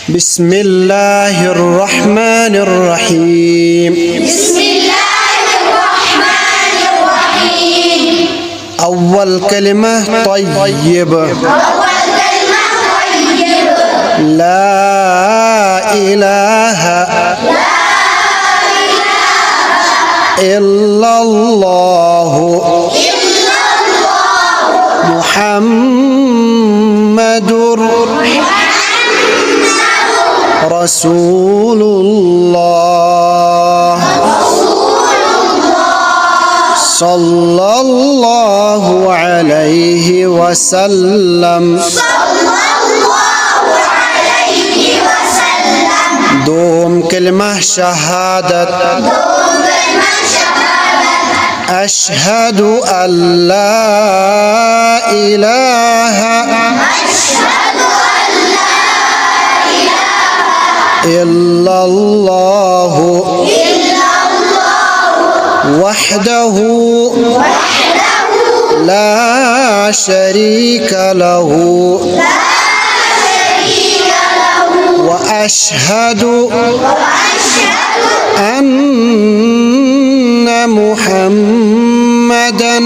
بسم الله الرحمن الرحيم. بسم الله الرحمن الرحيم. أول كلمة طيب. لا إله إلا الله محمد رسول الله صلى الله عليه وسلم. دوم كلمة شهادة. أشهد أن لا إله إلا الله وحده لا شريك له وأشهد أن محمدًا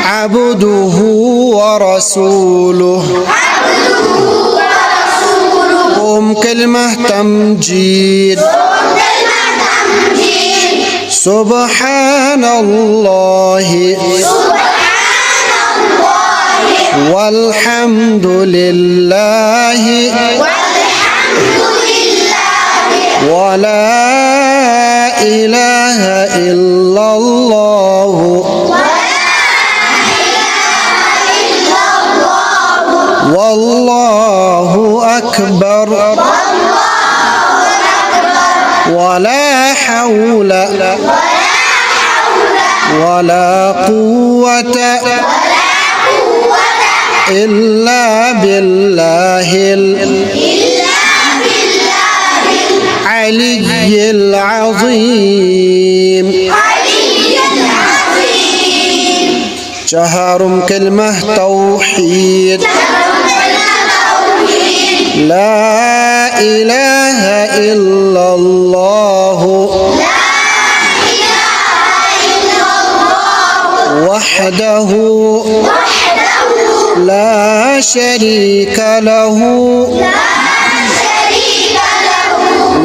عبده ورسوله. كلمة تمجيد. سبحان الله والحمد لله ولا إله إلا الله والله أكبر ولا حول ولا قوة إلا بالله العلي العظيم. شهر كلمة توحيد. لا إله إلا الله وحده لا شريك له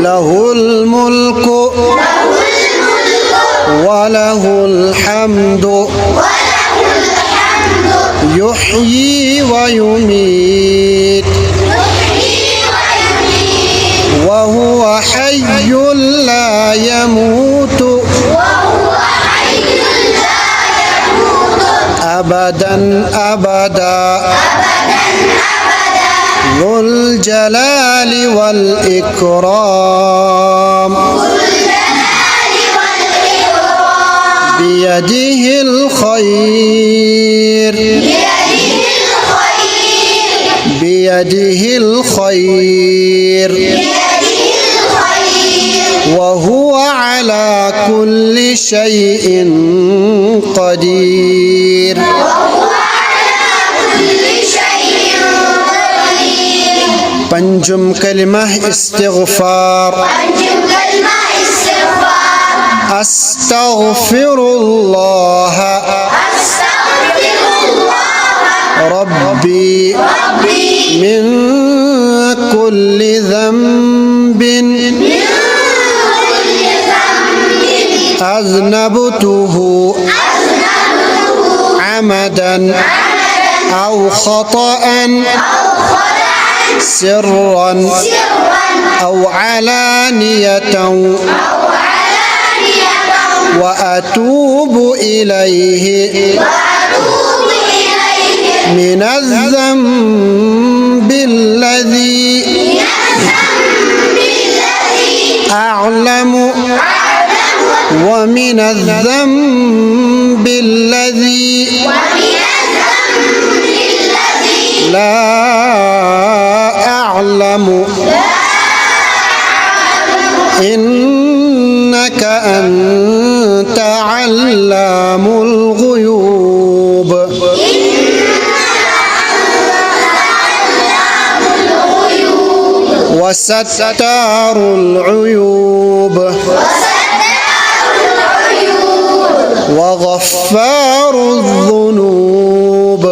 له الملك وله الحمد يحيي ويميت وهو حي لا يموت أبدا أبدا ذو الجلال والإكرام بيده الخير بيده الخير وهو على كل شيء قدير. پنجم كلمة استغفار. أستغفر الله ربي من كل ذنب أذنبته عمدا أو خطأ سرا أو علانية وأتوب إليه من الذنب الذي أعلم ومن الذنب الذي لا أعلم إنك أنت علام الغيوب. وستار العيوب وغفار الذنوب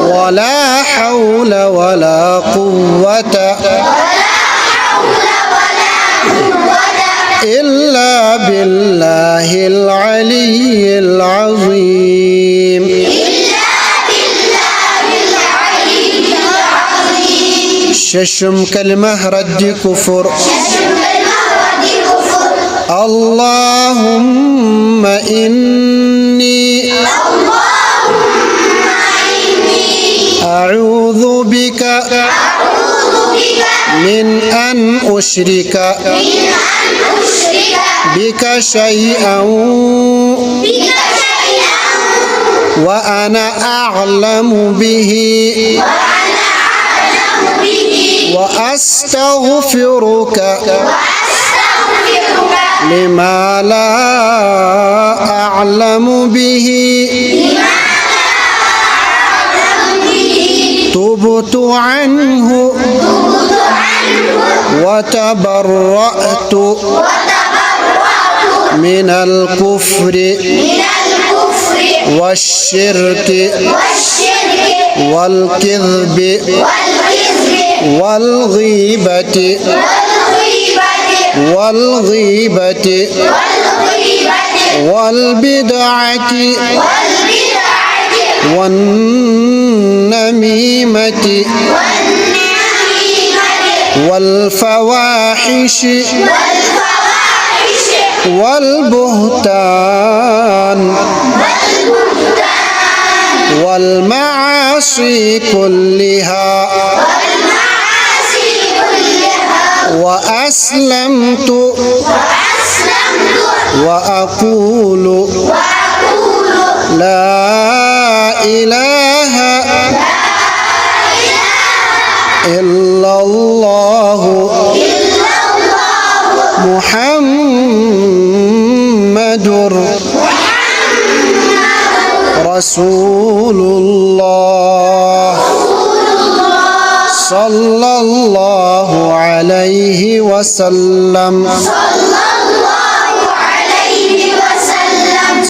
ولا حول ولا قوة إلا بالله العلي العظيم. ششم كلمة رد كفر. اللهم إني أعوذ بك من أن أشرك بك شيئا وأنا أعلم به وأستغفرك لما لا أعلم به تبت عنه وتبرأت من الكفر والشرك والكذب والغيبة والبدعة والنميمة والفواحش والبهتان والمعاصي كلها وأسلمت وأقول لا إله إلا الله محمد رسول الله صلى الله عليه وسلم.